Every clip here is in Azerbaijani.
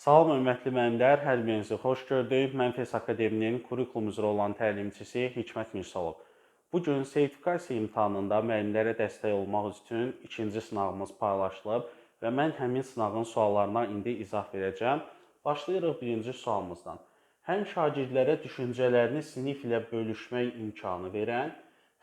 Salam hörmətli müəllimlər, hər birinizi xoş gördük. Mən FES Akademinin kurikulum üzrə olan təlimçisi Hikmət Mirsalov. Bu gün sertifikasiya imtahanında müəllimlərə dəstək olmaq üçün ikinci sınavımız paylaşılıb və mən həmin sınavın suallarına indi izah verəcəm. Başlayırıq birinci sualımızdan. Həm şagirdlərə düşüncələrini sinif ilə bölüşmək imkanı verən,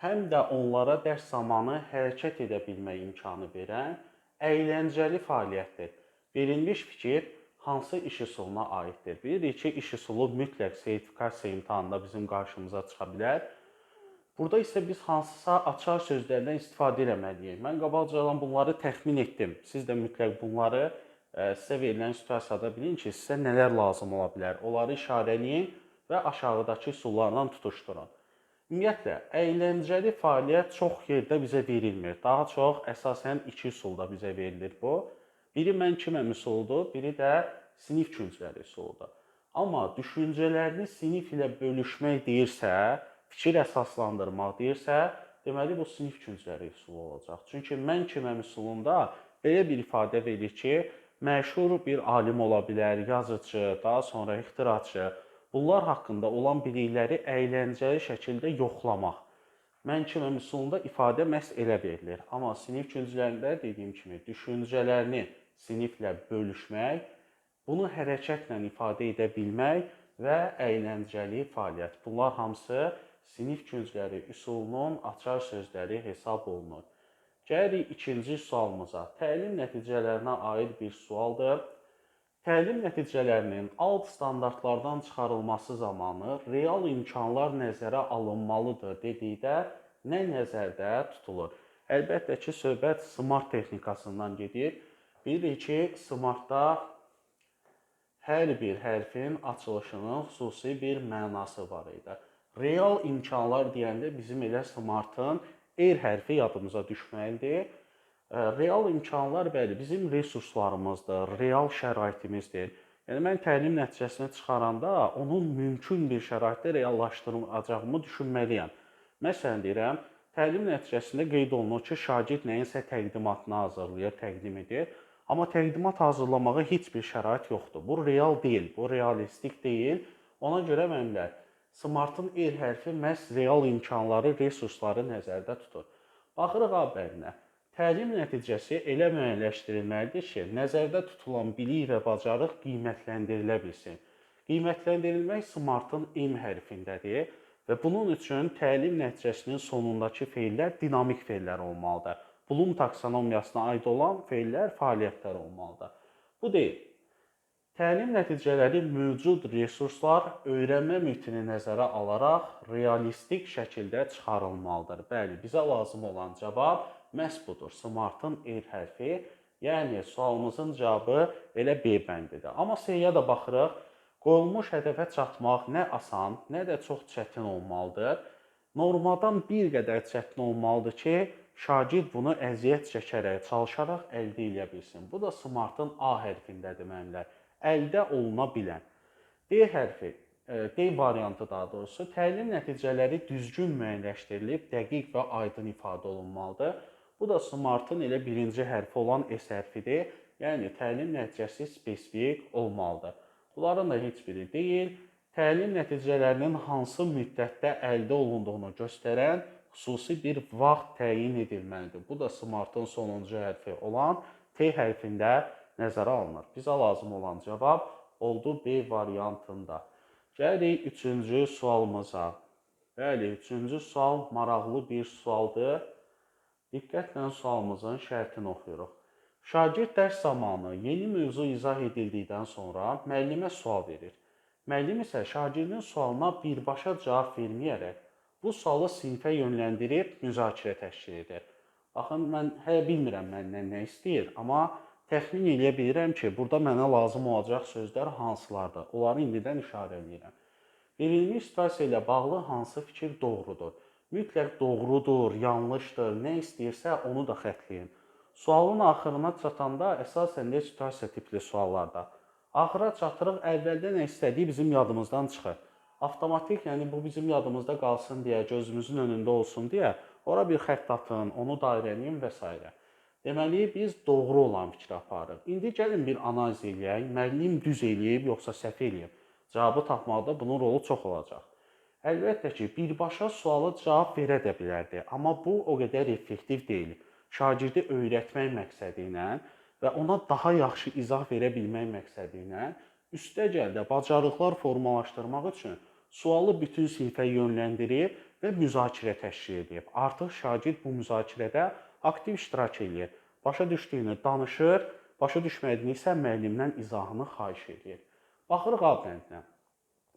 həm də onlara dərs zamanı hərəkət edə bilmək imkanı verən əyləncəli fəaliyyətdir. Verilmiş fikir hansı iş üsuluna aiddir? Bilirik ki, iş üsulu mütləq sertifikasiya imtahanında bizim qarşımıza çıxa bilər. Burada isə biz hansısa açar sözlərdən istifadə etməliyik. Mən qabaqcadan bunları təxmin etdim. Siz də mütləq bunları sizə verilən situasiyada bilin ki, sizə nələr lazım ola bilər. Onları işarələyin və aşağıdakı üsullarla tutuşturun. Ümumiyyətlə, əyləncəli fəaliyyət çox yerdə bizə verilmir. Daha çox əsasən iki üsulda bizə verilir bu. Biri mən kiməm üsuludur, biri də sinif küncləri üsuludur. Amma düşüncələrini sinif ilə bölüşmək deyirsə, fikir əsaslandırmaq deyirsə, deməli bu sinif küncləri üsulu olacaq. Çünki mən kiməm üsulunda belə bir ifadə verir ki, məşhur bir alim ola bilər, yazıcı, daha sonra ixtiraçı, bunlar haqqında olan bilikləri əyləncəli şəkildə yoxlamaq. Mən kiməm üsulunda ifadə məhz elə verilir. Amma sinif künclərində dediyim kimi düşüncələrini siniflə bölüşmək, bunu hərəkətlə ifadə edə bilmək və əyləncəli fəaliyyət. Bunlar hamısı sinif küncləri üsulunun açar sözləri hesab olunur. Gəlirik ikinci sualımıza. Təlim nəticələrinə aid bir sualdır. Təlim nəticələrinin alt standartlardan çıxarılması zamanı real imkanlar nəzərə alınmalıdır dedikdə nə nəzərdə tutulur? Əlbəttə ki, söhbət SMART texnikasından gedir. Bilirik ki, SMART-da hər bir hərfin açılışının xüsusi bir mənası var idi. Real imkanlar deyəndə bizim elə SMART-ın hərfi yadımıza düşməlidir. Real imkanlar bəli bizim resurslarımızdır, real şəraitimizdir. Yəni mən təlim nəticəsini çıxaranda onun mümkün bir şəraitdə reallaşdırılacağımı düşünməliyəm. Məsələn deyirəm, təlim nəticəsində qeyd olunur ki, şagird nəyinsə təqdimatını hazırlayır, təqdim edir. Amma təqdimat hazırlamağa heç bir şərait yoxdur. Bu real deyil, bu realistik deyil. Ona görə müəllimlər, SMART-ın hərfi məhz real imkanları, resursları nəzərdə tutur. Baxırıq A bərinə. Təlim nəticəsi elə müəyyənləşdirilməlidir ki, nəzərdə tutulan bilik və bacarıq qiymətləndirilə bilsin. Qiymətləndirilmək SMART-ın hərfindədir və bunun üçün təlim nəticəsinin sonundakı feillər dinamik feillər olmalıdır. Bloom taksonomiyasına aid olan feillər, fəaliyyətlər olmalıdır. Bu deyil. Təlim nəticələri mövcud resurslar öyrənmə mühitini nəzərə alaraq realistik şəkildə çıxarılmalıdır. Bəli, bizə lazım olan cavab məhz budur. SMART-ın hərfi, yəni sualımızın cavabı elə B bəndidir. Amma C-yə də baxırıq. Qoyulmuş hədəfə çatmaq nə asan, nə də çox çətin olmalıdır. Normadan bir qədər çətin olmalıdır ki, şagird bunu əziyyət çəkərək, çalışaraq əldə edə bilsin. Bu da SMART-ın A hərfindədir müəllimlər. Əldə oluna bilən. D hərfi, D variantı daha doğrusu, təlim nəticələri düzgün müəyyənləşdirilib, dəqiq və aydın ifadə olunmalıdır. Bu da SMART-ın elə birinci hərfi olan S hərfidir. Yəni, təlim nəticəsi spesifik olmalıdır. Bunların da heç biri deyil. Təlim nəticələrinin hansı müddətdə əldə olunduğunu göstərən xüsusi bir vaxt təyin edilməlidir. Bu da SMART-ın sonuncu hərfi olan T hərfində nəzərə alınır. Bizə lazım olan cavab oldu B variantında. Gəlirik üçüncü sualımıza. Bəli, üçüncü sual maraqlı bir sualdır. Diqqətlə sualımızın şərtini oxuyuruq. Şagird dərs zamanı yeni mövzu izah edildikdən sonra müəllimə sual verir. Müəllim isə şagirdin sualına birbaşa cavab verməyərək bu sualı sinifə yönləndirib müzakirə təşkil edir. Baxın, mən hələ bilmirəm məndən nə istəyir, amma təxmin edə bilirəm ki, burada mənə lazım olacaq sözlər hansılardır. Onları indidən işarələyirəm. Verilmiş situasiya ilə bağlı hansı fikir doğrudur? Mütləq doğrudur, yanlışdır, nə istəyirsə onu da xətləyin. Sualın axırına çatanda əsasən də situasiya tipli suallarda. Axıra çatırıq, əvvəldə nə istədiyi bizim yadımızdan çıxır. Avtomatik, yəni bu bizim yadımızda qalsın deyə, gözümüzün önündə olsun deyə, ora bir xətt atın, onu dairələyin və s. Deməli, biz doğru olan fikri aparırıq. İndi gəlin bir analiz eləyək. Müəllim düz eləyib, yoxsa səhv eləyib? Cavabı tapmaqda bunun rolu çox olacaq. Əlbəttə ki, birbaşa suala cavab verə də bilərdi, amma bu o qədər effektiv deyil. Şagirdi öyrətmək məqsədi ilə və ona daha yaxşı izah verə bilmək məqsədi ilə üstəgəl də bacarıqlar formalaşdırmaq üçün sualı bütün sinifə yönləndirib və müzakirə təşkil edib. Artıq şagird bu müzakirədə aktiv iştirak edir. Başa düşdüyünü danışır, başa düşmədiyini isə müəllimdən izahını xahiş edir. Baxırıq A bəndinə.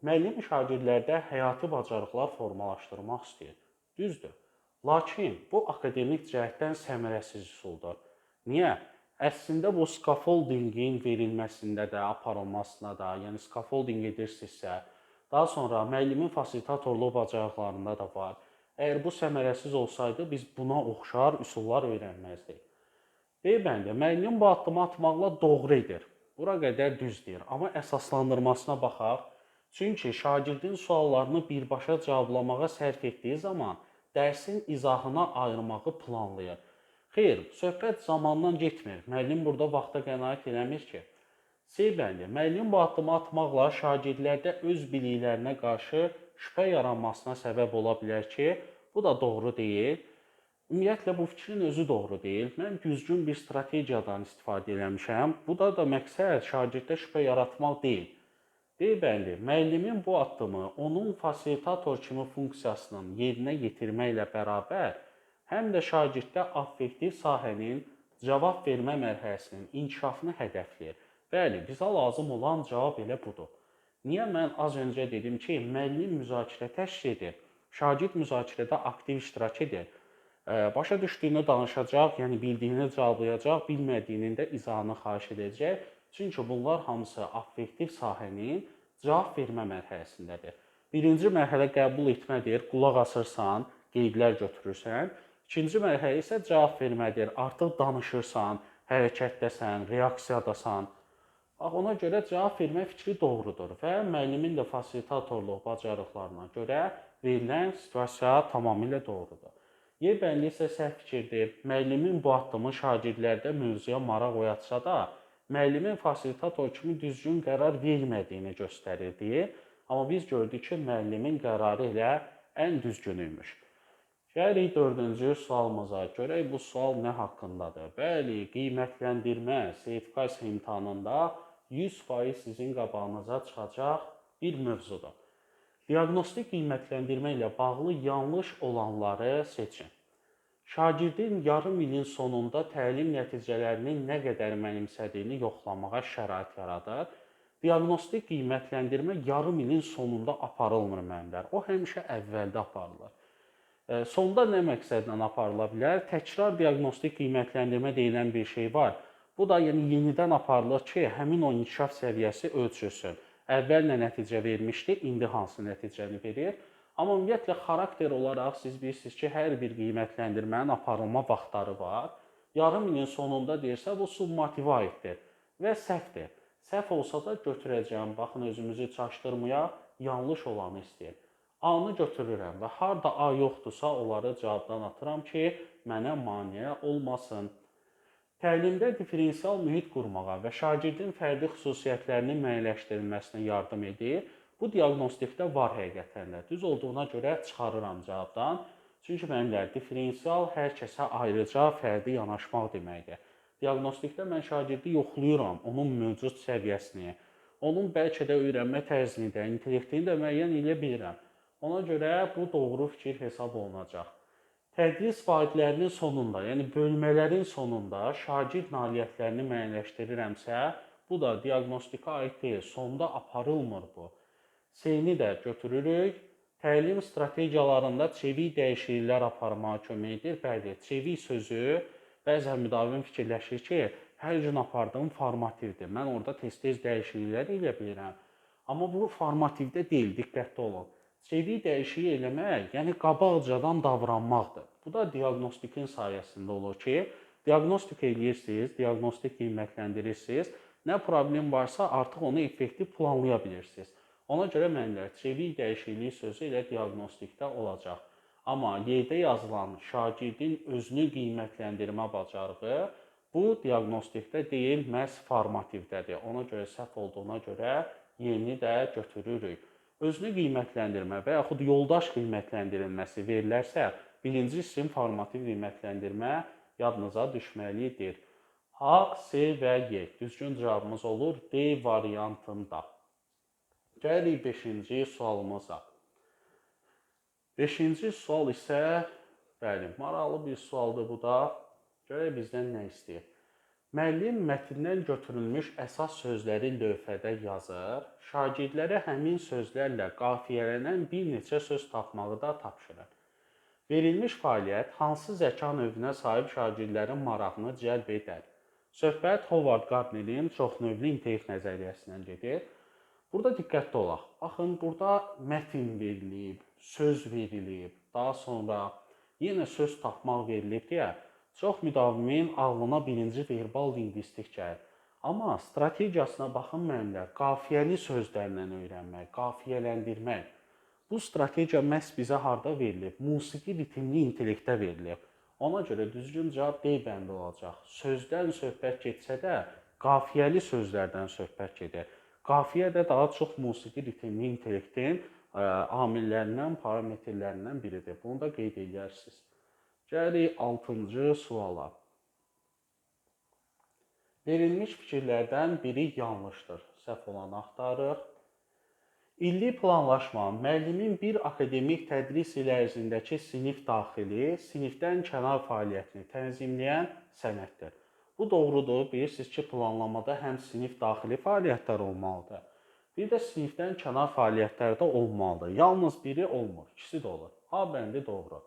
Müəllim şagirdlərdə həyati bacarıqlar formalaşdırmaq istəyir. Düzdür. Lakin bu akademik cəhətdən səmərəsiz üsuldur. Niyə? Əslində bu scaffoldingin verilməsində də, aparılmasına da, yəni scaffolding edirsinizsə, daha sonra müəllimin fasilitatorluq bacarıqlarında da var. Əgər bu səmərəsiz olsaydı, biz buna oxşar üsullar öyrənməzdik. Bəli, müəllim bu addımı atmaqla doğru edir. Bura qədər düz deyir. Amma əsaslandırmasına baxaq. Çünki şagirdin suallarını birbaşa cavablamağa sərf etdiyi zaman dərsin izahına ayırmağı planlayır. Xeyr, söhbət zamandan getmir. Müəllim burada vaxta qənaət eləmir ki. Bəli, müəllim bu addımı atmaqla şagirdlərdə öz biliklərinə qarşı şübhə yaranmasına səbəb ola bilər ki, bu da doğru deyil. Ümumiyyətlə, bu fikrin özü doğru deyil. Mən düzgün bir strategiyadan istifadə eləmişəm. Bu da məqsəd şagirddə şübhə yaratmaq deyil. Bəli, müəllimin bu addımı onun fasilitator kimi funksiyasının yerinə yetirməklə bərabər, həm də şagirddə affektiv sahənin cavab vermə mərhələsinin inkişafını hədəfləyir. Bəli, bizə lazım olan cavab elə budur. Niyə mən az öncə dedim ki, müəllim müzakirə təşkil edir, şagird müzakirədə aktiv iştirak edir. Başa düşdüyünü danışacaq, yəni bildiyini cavablayacaq, bilmədiyinin də izahını xahiş edəcək. Çünki bunlar hamısı affektiv sahənin cavab vermə mərhələsindədir. Birinci mərhələ qəbul etmədir, qulaq asırsan, qeydlər götürürsən. İkinci mərhələ isə cavab vermədir, artıq danışırsan, hərəkətdəsən, reaksiyadasan. Ona görə cavab vermə fikri doğrudur və müəllimin də fasilitatorluq bacarıqlarına görə verilən situasiya tamamilə doğrudur. Bəlli isə səhv fikirdir. Müəllimin bu addımı şagirdlərdə mövzuya maraq oyatsa da, müəllimin fasilitator kimi düzgün qərar vermədiyini göstərirdi. Amma biz gördük ki, müəllimin qərarı elə ən düzgünüymüş. Gəlirik dördüncü sualımıza. Görək bu sual nə haqqındadır? Bəli, qiymətləndirmə sertifikasiya imtahanında 100% sizin qabağınıza çıxacaq bir mövzudur. Diaqnostik qiymətləndirmə ilə bağlı yanlış olanları seçin. Şagirdin yarım ilin sonunda təlim nəticələrinin nə qədər mənimsədiyini yoxlamağa şərait yaradır. Diaqnostik qiymətləndirmə yarım ilin sonunda aparılmır müəllimlər. O həmişə əvvəldə aparılır. Sonda nə məqsədlə aparıla bilər? Təkrar diaqnostik qiymətləndirmə deyilən bir şey var. Bu da yəni yenidən aparılır ki, həmin o inkişaf səviyyəsi ölçülsün. Əvvəl nə nəticə vermişdi, indi hansı nəticəni verir. Amma ümumiyyətlə xarakter olaraq siz bilirsiniz ki, hər bir qiymətləndirmənin aparılma vaxtları var. Yarım ilin sonunda deyirsə, bu summativə aiddir və səhvdir. Səhv olsa da götürəcəm, baxın özümüzü çaşdırmayaq, yanlış olanı istəyir. A-nı götürürəm və harda A yoxdursa, onları cavabdan atıram ki, mənə maneə olmasın. Təlimdə diferensial mühit qurmağa və şagirdin fərdi xüsusiyyətlərinin müəyyənləşdirilməsinə yardım edir. Bu diaqnostikdə var həqiqətən də. Düz olduğuna görə çıxarıram cavabdan. Çünki müəllimlər, diferensial hər kəsə ayrıca fərdi yanaşmaq deməkdir. Diaqnostikdə mən şagirdi yoxlayıram, onun mövcud səviyyəsini, onun bəlkə də öyrənmə tərzini də, intellektini də müəyyən edə bilirəm. Ona görə bu doğru fikir hesab olunacaq. Tədris vahidlərinin sonunda, yəni bölmələrin sonunda şagird nailiyyətlərini müəyyənləşdirirəmsə, bu da diaqnostika aid deyil, sonda aparılmır bu. C-ni də götürürük. Təlim strategiyalarında çevik dəyişikliklər aparmağa kömək edir. Bəli, çevik sözü bəzən müdavim fikirləşir ki, hər gün apardığım formativdir. Mən orada tez-tez dəyişikliklər edə bilirəm. Amma bu formativdə deyil, diqqətli olun. Çevik dəyişiklik eləmək, yəni qabaqcadan davranmaqdır. Bu da diaqnostikin sayəsində olur ki, diaqnostik edirsiniz, diaqnostik qiymətləndirirsiniz. Nə problem varsa artıq onu effektiv planlaya bilirsiniz. Ona görə müəllimlər, çevik dəyişiklik sözü elə diaqnostikdə olacaq. Amma yerdə yazılan şagirdin özünü qiymətləndirmə bacarığı Bu diaqnostikdə deyil, məhz formativdədir. Ona görə səhv olduğuna görə yeni də götürürük. Özünü qiymətləndirmə və yaxud yoldaş qiymətləndirilməsi verilərsə, birinci hissin formativ qiymətləndirmə yadınıza düşməlidir. A, C və Y. Düzgün cavabımız olur D variantında. Gəlirik 5-ci sualımıza. 5-ci sual isə, bəli, maraqlı bir sualdır bu da. Görək bizdən nə istəyir. Müəllim mətndən götürülmüş əsas sözləri lövhədə yazır. Şagirdlərə həmin sözlərlə qafiyələnən bir neçə söz tapmağı da tapşırır. Verilmiş fəaliyyət hansı zəka növünə sahib şagirdlərin marağını cəlb edər? Söhbət Howard Gardnerin çoxnövlü intellekt nəzəriyyəsindən gedir. Burada diqqətli olaq. Baxın, burada mətn verilib, söz verilib, daha sonra yenə söz tapmaq verilib deyə çox müdavimin ağlına birinci verbal lingvistik gəlir. Amma strategiyasına baxın müəllimlər, qafiyəli sözlərlə öyrənmək, qafiyələndirmək. Bu strategiya məhz bizə harda verilib? Musiqi ritmli intellektdə verilib. Ona görə düzgün cavab D bəndi olacaq. Sözdən söhbət getsə də, qafiyəli sözlərdən söhbət gedir. Qafiyə də daha çox musiqi ritmli intellektin amillərindən, parametrlərindən biridir. Bunu da qeyd edərsiniz. Gəlirik 6-cı suala. Verilmiş fikirlərdən biri yanlışdır. Səhv olanı axtarırıq. İllik planlaşma müəllimin bir akademik tədris ili ərzindəki sinif daxili, sinifdən kənar fəaliyyətini tənzimləyən sənəddir. Bu doğrudur. Bilirsiniz ki, planlamada həm sinif daxili fəaliyyətlər olmalıdır, bir də sinifdən kənar fəaliyyətlər də olmalıdır. Yalnız biri olmur, ikisi də olur. A bəndi doğru.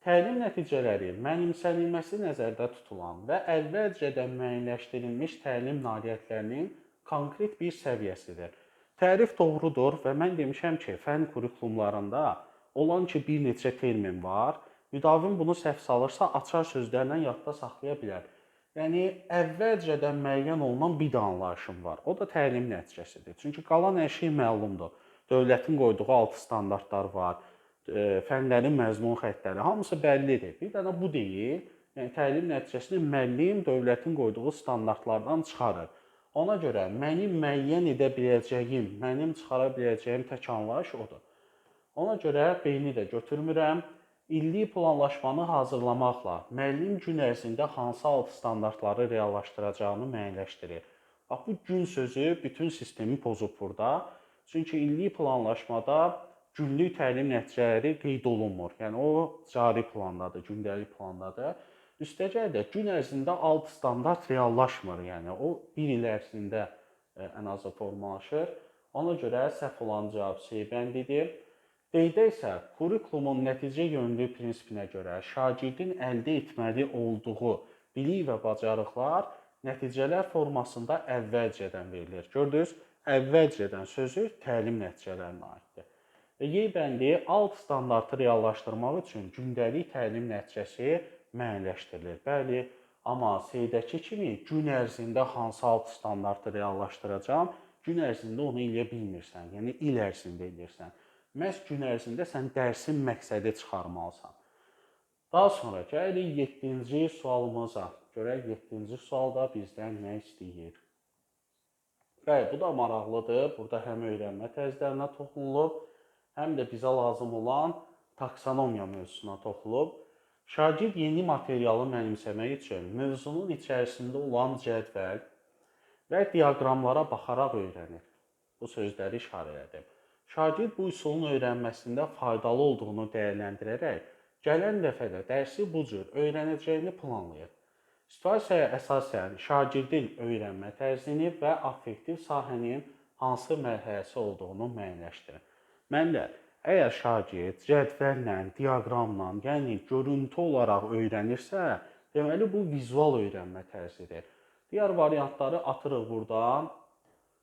Təlim nəticələri mənimsənilməsi nəzərdə tutulan və əvvəlcədən müəyyənləşdirilmiş təlim nailiyyətlərinin konkret bir səviyyəsidir. Tərif doğrudur və mən demişəm ki, fənn kurikulumlarında olan ki, bir neçə termin var. Müdavim bunu səhv salırsa, açar sözlərlə yadda saxlaya bilər. Yəni, əvvəlcədən müəyyən olunan bir də anlayışım var. O da təlim nəticəsidir. Çünki qalan hər şey məlumdur. Dövlətin qoyduğu 6 standartlar var, fənlərin məzmun xəttləri, hamısı bəllidir. Bir dənə bu deyil, yəni təlim nəticəsini müəllim dövlətin qoyduğu standartlardan çıxarır. Ona görə mənim müəyyən edə biləcəyim, mənim çıxara biləcəyim tək anlayış odur. Ona görə B-ni də götürmürəm. İllik planlaşmanı hazırlamaqla müəllim gün ərzində hansı alt standartları reallaşdıracağını müəyyənləşdirir. Bax, bu gün sözü bütün sistemi pozub burada. Çünki illik planlaşmada günlük təlim nəticələri qeyd olunmur. Yəni, o cari plandadır, gündəlik plandadır. Üstəgəl də gün ərzində alt standart reallaşmır. Yəni, o bir il ərzində ən azı formalaşır. Ona görə səhv olan cavab C bəndidir. D-də isə kurikulumun nəticə yönlü prinsipinə görə şagirdin əldə etməli olduğu bilik və bacarıqlar nəticələr formasında əvvəlcədən verilir. Gördünüz, əvvəlcədən sözü təlim nəticələrinə aiddir. Y bəndi alt standartı reallaşdırmaq üçün gündəlik təlim nəticəsi müəyyənləşdirilir. Bəli, amma C-dəki kimi gün ərzində hansı alt standartı reallaşdıracağam, gün ərzində onu eləyə bilmirsən, yəni il ərzində eləyirsən. Məhz gün ərzində sən dərsin məqsədi çıxarmalısan. Daha sonra gəlirik 7-ci sualımıza. Görək 7-ci sualda bizdən nə istəyir? Bəli, bu da maraqlıdır. Burada həm öyrənmə tərzlərinə toxunulub, həm də bizə lazım olan taksonomiya mövzusuna toxunulub. Şagird yeni materialı mənimsəmək üçün mövzunun içərisində olan cədvəl və diaqramlara baxaraq öyrənir. Bu sözləri işarə edim. Şagird bu üsulun öyrənməsində faydalı olduğunu dəyərləndirərək, gələn dəfədə dərsi bu cür öyrənəcəyini planlayır. Situasiyaya əsasən şagirdin öyrənmə tərzini və affektiv sahənin hansı mərhələsi olduğunu müəyyənləşdirir. Müəllimlər, əgər şagird cədvəllə, diaqramla, yəni görüntü olaraq öyrənirsə, deməli bu vizual öyrənmə tərzidir. Digər variantları atırıq buradan.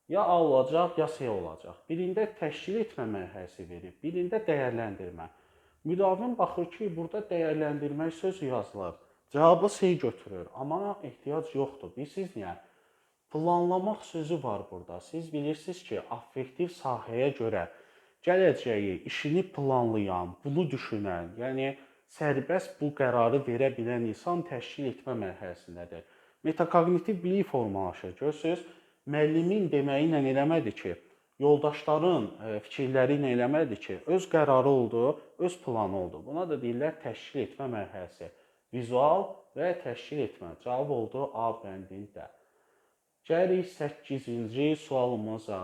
Ya A olacaq, ya C olacaq. Birində təşkil etmə mərhələsi verib, birində dəyərləndirmə. Müdavim baxır ki, burada dəyərləndirmək sözü yazılıb. Cavabı C götürür, amma ehtiyac yoxdur. Bilirsiniz niyə? Planlamaq sözü var burada. Siz bilirsiniz ki, affektiv sahəyə görə gələcəyi, işini planlayan, bunu düşünən, yəni sərbəst bu qərarı verə bilən insan təşkil etmə mərhələsindədir. Metakognitiv bilik formalaşır. Görürsüz, müəllimin deməyi ilə eləmədi ki, yoldaşların fikirləri ilə eləmədi ki, öz qərarı oldu, öz planı oldu. Buna da deyirlər təşkil etmə mərhələsi. Vizual və təşkil etmə. Cavab oldu A bəndində. Gəlirik 8-ci sualımıza.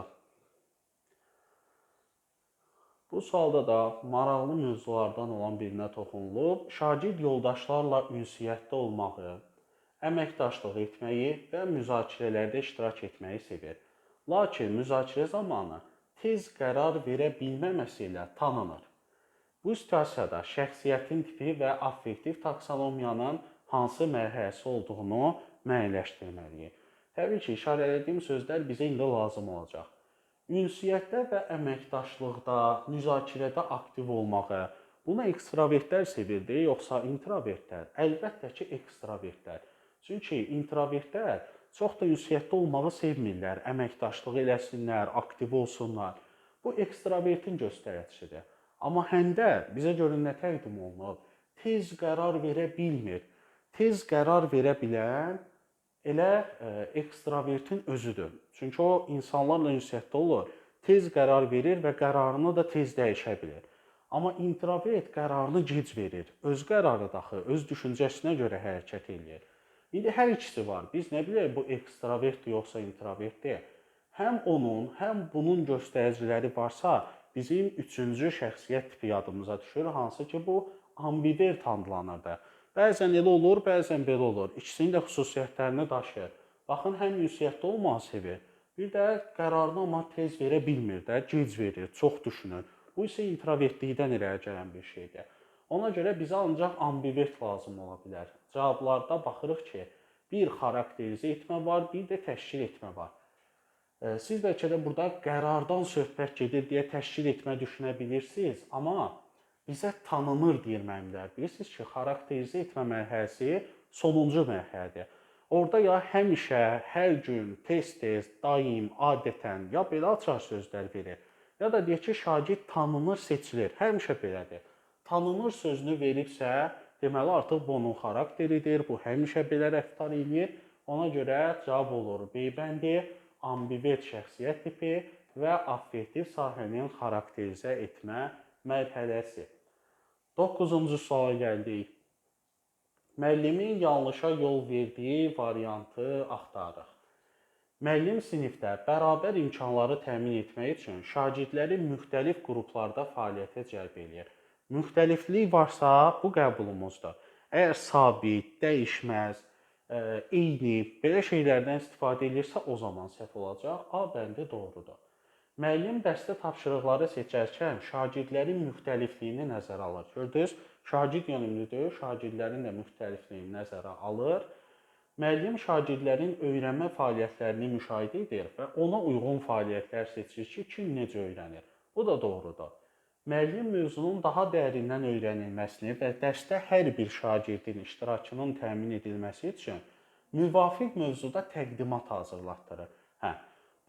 Bu sualda da maraqlı mövzulardan olan birinə toxunulub. Şagird yoldaşlarla ünsiyyətdə olmağı, əməkdaşlıq etməyi və müzakirələrdə iştirak etməyi sevir. Lakin müzakirə zamanı tez qərar verə bilməməsi ilə tanınır. Bu situasiyada şəxsiyyətin tipi və affektiv taksonomiyanın hansı mərhələsi olduğunu müəyyənləşdirməliyik. Təbii ki, işarələdiyim sözlər bizə indi lazım olacaq. Ünsiyyətdə və əməkdaşlıqda, müzakirədə aktiv olmağı, buna ekstravertlər sevirdi, yoxsa introvertlər? Əlbəttə ki, ekstravertlər. Çünki introvertlər çox da ünsiyyətdə olmağı sevmirlər, əməkdaşlıq eləsinlər, aktiv olsunlar. Bu ekstravertin göstəricisidir. Amma həndə bizə görə nə təqdim olunur? Tez qərar verə bilmir. Tez qərar verə bilən elə ekstravertin özüdür. Çünki o insanlarla ünsiyyətdə olur, tez qərar verir və qərarını da tez dəyişə bilir. Amma introvert qərarını gec verir. Öz qərarı daxı, öz düşüncəsinə görə hərəkət edir. İndi hər ikisi var. Biz nə bilək bu ekstravertdir yoxsa introvertdir? Həm onun, həm bunun göstəriciləri varsa, bizim üçüncü şəxsiyyət tipi yadımıza düşür, hansı ki bu ambivert adlanırdı. Bəzən elə olur, bəzən belə olur. İkisinin də xüsusiyyətlərini daşıyır. Baxın, həm ünsiyyətdə olmağı sevir, bir də qərarını amma tez verə bilmir də, gec verir, çox düşünür. Bu isə introvertlikdən irəli gələn bir şeydir. Ona görə bizə ancaq ambivert lazım ola bilər. Cavablarda baxırıq ki, bir xarakterizə etmə var, bir də təşkil etmə var. Siz bəlkə də burada qərardan söhbət gedir deyə təşkil etmə düşünə bilirsiniz, amma bizə tanınır deyir müəllimlər. Bilirsiniz ki, xarakterizə etmə mərhələsi sonuncu mərhələdir. Orada ya həmişə, hər gün, tez-tez, daim, adətən, ya belə açar sözlər verir, ya da deyək ki, şagird tanınır, seçilir. Həmişə belədir. Tanınır sözünü veribsə, deməli artıq bu onun xarakteridir, bu həmişə belə rəftar edir. Ona görə cavab olur B bəndi, ambivert şəxsiyyət tipi və affektiv sahənin xarakterizə etmə mərhələsi. 9-cu suala gəldik. Müəllimin yanlışa yol verdiyi variantı axtarırıq. Müəllim sinifdə bərabər imkanları təmin etmək üçün şagirdləri müxtəlif qruplarda fəaliyyətə cəlb edir. Müxtəliflik varsa, bu qəbulumuzdur. Əgər sabit, dəyişməz, eyni, belə şeylərdən istifadə edirsə, o zaman səhv olacaq. A bəndi doğrudur. Müəllim dəstə tapşırıqları seçərkən şagirdlərin müxtəlifliyini nəzərə alır. Gördünüz, şagird yönümlüdür, şagirdlərin də müxtəlifliyini nəzərə alır. Müəllim şagirdlərin öyrənmə fəaliyyətlərini müşahidə edir və ona uyğun fəaliyyətlər seçir ki, kim necə öyrənir. Bu da doğrudur. Müəllim mövzunun daha dərindən öyrənilməsini və dərsdə hər bir şagirdin iştirakının təmin edilməsi üçün müvafiq mövzuda təqdimat hazırlatdırır.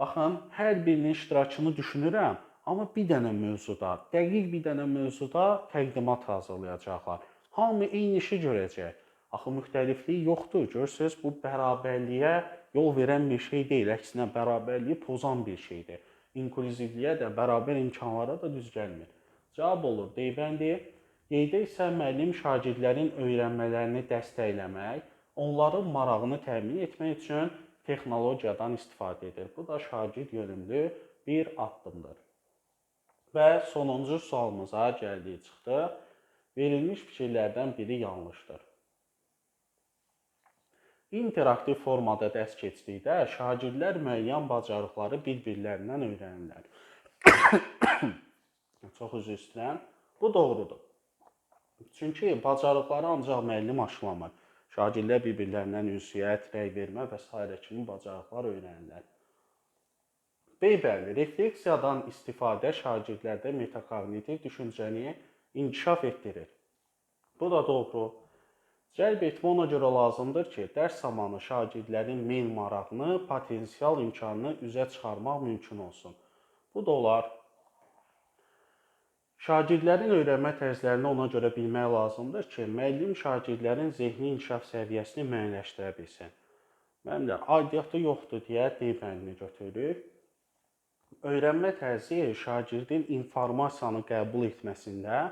Baxın, hər birinin iştirakını düşünürəm, amma bir dənə mövzuda, dəqiq bir dənə mövzuda təqdimat hazırlayacaqlar. Hamı eyni işi görəcək. Axı, müxtəliflik yoxdur. Görürsünüz, bu bərabərliyə yol verən bir şey deyil, əksinə bərabərliyi pozan bir şeydir. İnklüzivliyə də, bərabər imkanlara da düz gəlmir. Cavab olur D bəndi. Qeydə isə müəllim şagirdlərin öyrənmələrini dəstəkləmək, onların marağını təmin etmək üçün texnologiyadan istifadə edir. Bu da şagird yönümlü bir addımdır. Və sonuncu sualımıza gəldik çıxdıq. Verilmiş fikirlərdən biri yanlışdır. İnteraktiv formada dərs keçdikdə şagirdlər müəyyən bacarıqları bir-birlərindən öyrənirlər. Çox üzr istəyirəm. Bu doğrudur. Çünki bacarıqları ancaq müəllim aşılamır. Şagirdlər bir-birlərindən ünsiyyət, rəy vermə və s. kimi bacarıqlar öyrənirlər. B bəli, refleksiyadan istifadə şagirdlərdə metakognitiv düşüncəni inkişaf etdirir. Bu da doğru. Cəlb etmə ona görə lazımdır ki, dərs zamanı şagirdlərin meyl marağını, potensial imkanını üzə çıxarmaq mümkün olsun. Bu da olar. Şagirdlərin öyrənmə tərzlərini ona görə bilmək lazımdır ki, müəllim şagirdlərin zehni inkişaf səviyyəsini müəyyənləşdirə bilsin. Müəllimlər, aidiyyatı yoxdur deyə D bəndini götürürük. Öyrənmə tərzi şagirdin informasiyanı qəbul etməsində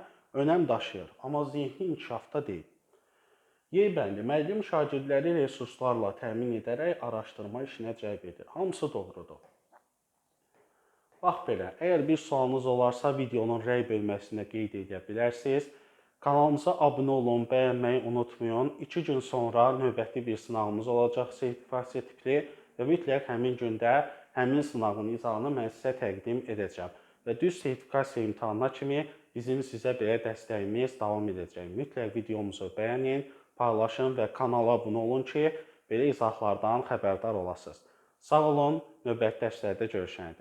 önəm daşıyır, amma zehni inkişafda deyil. Y bəndi müəllim şagirdləri resurslarla təmin edərək araşdırma işinə cəlb edir. Hamısı doğrudur. Bax belə, əgər bir sualınız olarsa videonun rəy bölməsində qeyd edə bilərsiniz. Kanalımıza abunə olun, bəyənməyi unutmayın. 2 gün sonra növbəti bir sınavımız olacaq sertifikasiya tipli və mütləq həmin gündə həmin sınavın izahını mən sizə təqdim edəcəm. Və düz sertifikasiya imtahanına kimi bizim sizə belə dəstəyimiz davam edəcək. Mütləq videomuzu bəyənin, paylaşın və kanala abunə olun ki, belə izahlardan xəbərdar olasınız. Sağ olun, növbəti dərslərdə görüşənədək.